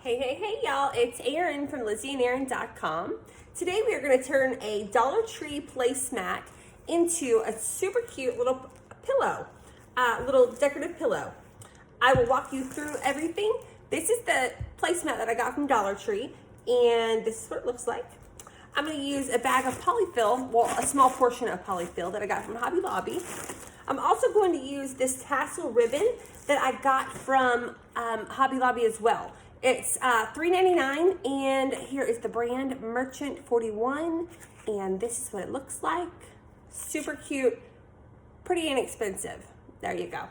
Hey, y'all, it's Erin from LizzieandErin.com. Today we are going to turn a Dollar Tree placemat into a super cute little pillow, little decorative pillow. I will walk you through everything. This is the placemat that I got from Dollar Tree, and this is what it looks like. I'm going to use a bag of polyfill, well, a small portion of polyfill that I got from Hobby Lobby. I'm also going to use this tassel ribbon that I got from Hobby Lobby as well. It's $3.99, and here is the brand Merchant 41, and this is what it looks like. Super cute, pretty inexpensive. There you go. All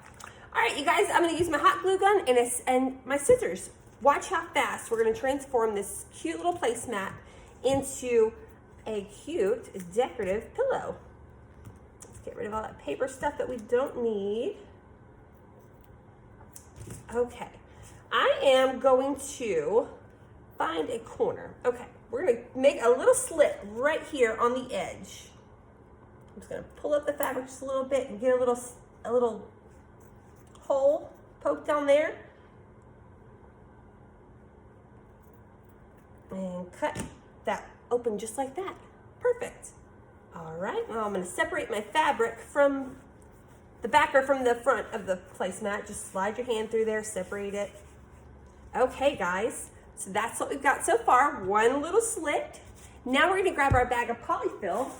right, you guys, I'm going to use my hot glue gun and my scissors. Watch how fast we're going to transform this cute little placemat into a cute decorative pillow. Let's get rid of all that paper stuff that we don't need. Okay. I am going to find a corner. Okay, we're going to make a little slit right here on the edge. I'm just going to pull up the fabric just a little bit and get a little hole poked down there. And cut that open just like that. Perfect. All right, now I'm going to separate my fabric from the back or from the front of the placemat. Just slide your hand through there, separate it. Okay, guys, so that's what we've got so far. One little slit. Now we're gonna grab our bag of polyfill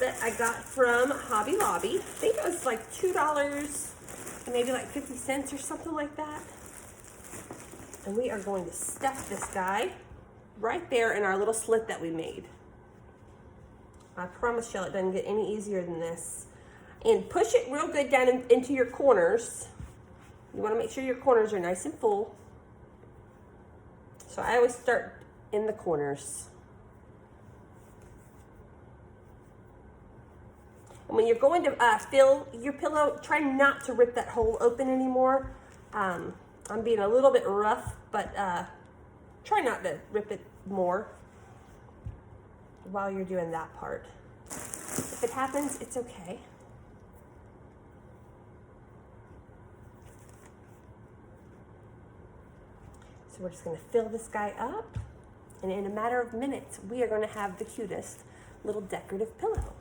that I got from Hobby Lobby. I think it was like $2 and maybe like 50 cents or something like that. And we are going to stuff this guy right there in our little slit that we made. I promise y'all it doesn't get any easier than this. And push it real good down into your corners. You wanna make sure your corners are nice and full. So I always start in the corners. And when you're going to fill your pillow, try not to rip that hole open anymore. I'm being a little bit rough, but try not to rip it more while you're doing that part. If it happens, it's okay. So we're just going to fill this guy up, and in a matter of minutes, we are going to have the cutest little decorative pillow.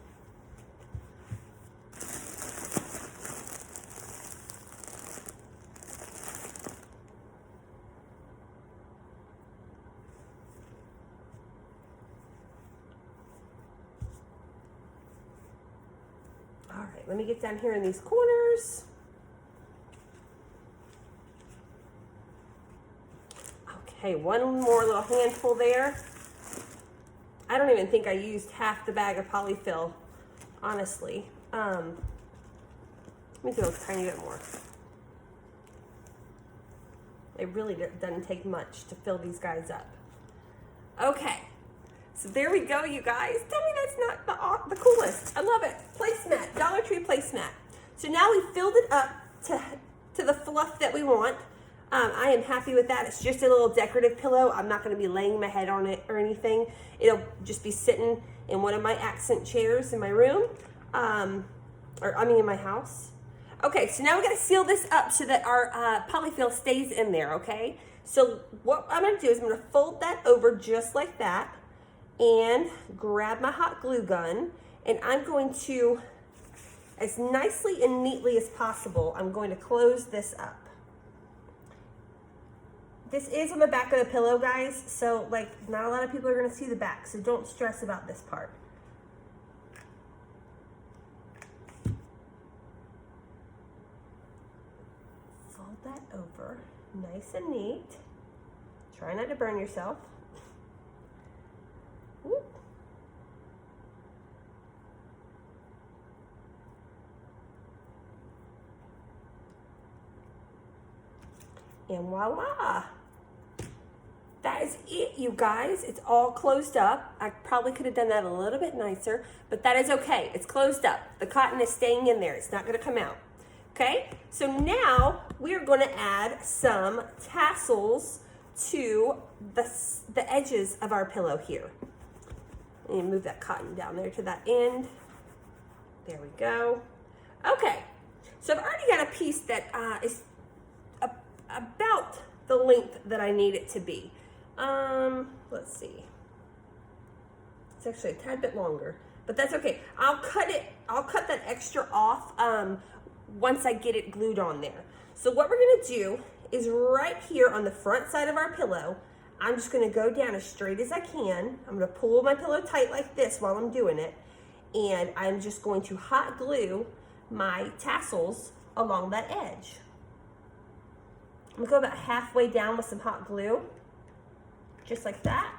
All right, let me get down here in these corners. Okay, one more little handful there. I don't even think I used half the bag of polyfill, honestly. Let me do a tiny bit more. It really doesn't take much to fill these guys up. Okay, so there we go, you guys. Tell me that's not the coolest. I love it. Placemat, Dollar Tree placemat. So now we filled it up to the fluff that we want. I am happy with that. It's just a little decorative pillow. I'm not going to be laying my head on it or anything. It'll just be sitting in one of my accent chairs in my room, in my house. Okay, so now we got to seal this up so that our polyfill stays in there, okay? So what I'm going to do is I'm going to fold that over just like that and grab my hot glue gun, and I'm going to, as nicely and neatly as possible, I'm going to close this up. This is on the back of the pillow, guys, so like not a lot of people are going to see the back, so don't stress about this part. Fold that over, nice and neat. Try not to burn yourself. Whoop. And voila! That is it, you guys. It's all closed up. I probably could have done that a little bit nicer, but that is okay. It's closed up. The cotton is staying in there. It's not going to come out. Okay? So now we are going to add some tassels to the edges of our pillow here. And move that cotton down there to that end. There we go. Okay. So I've already got a piece that is about the length that I need it to be. Let's see. It's actually a tad bit longer, but that's okay. I'll cut that extra off once I get it glued on there. So what we're gonna do is right here on the front side of our pillow, I'm just gonna go down as straight as I can. I'm gonna pull my pillow tight like this while I'm doing it. And I'm just going to hot glue my tassels along that edge. I'm gonna go about halfway down with some hot glue, just like that.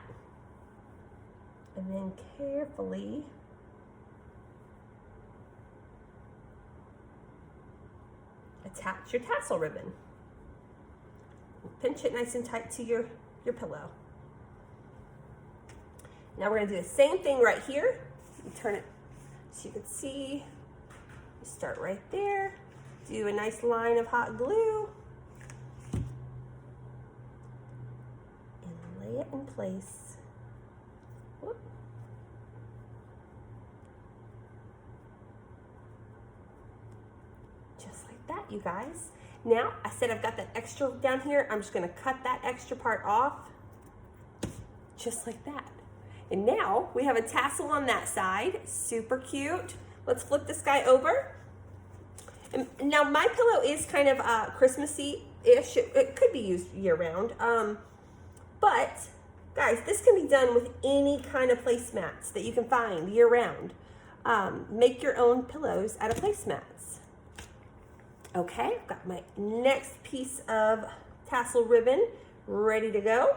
And then carefully attach your tassel ribbon. Pinch it nice and tight to your pillow. Now we're gonna do the same thing right here. Turn it so you can see. You start right there. Do a nice line of hot glue. And lay it in place. Whoop. Just like that, you guys. Now, I said I've got that extra down here. I'm just gonna cut that extra part off, just like that. And now we have a tassel on that side, super cute. Let's flip this guy over. And now my pillow is kind of Christmassy-ish. It could be used year-round. But guys, this can be done with any kind of placemats that you can find year-round. Make your own pillows out of placemats. Okay, I've got my next piece of tassel ribbon ready to go.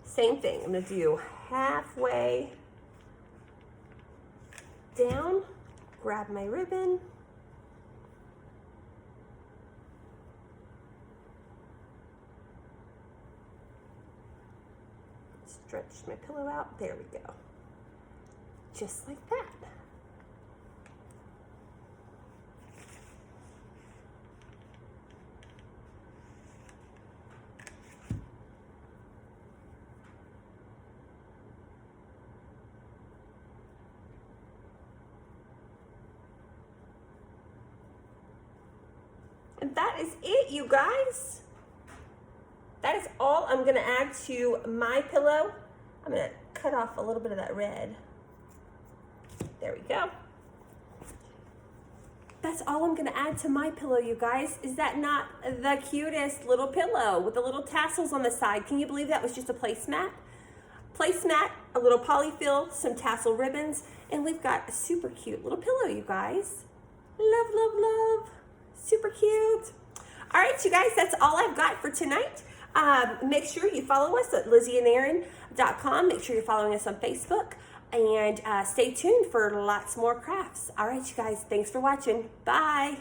Same thing, I'm gonna do halfway down, grab my ribbon, stretch my pillow out, there we go. Just like that. And that is it, you guys. That is all I'm gonna add to my pillow. I'm gonna cut off a little bit of that red. There we go. That's all I'm gonna add to my pillow, you guys. Is that not the cutest little pillow with the little tassels on the side? Can you believe that was just a placemat? Placemat, a little polyfill, some tassel ribbons, and we've got a super cute little pillow, you guys. Love, love, love. Super cute. All right, you guys, that's all I've got for tonight. Make sure you follow us at lizzieandaaron.com. Make sure you're following us on Facebook. And stay tuned for lots more crafts. All right, you guys, thanks for watching. Bye.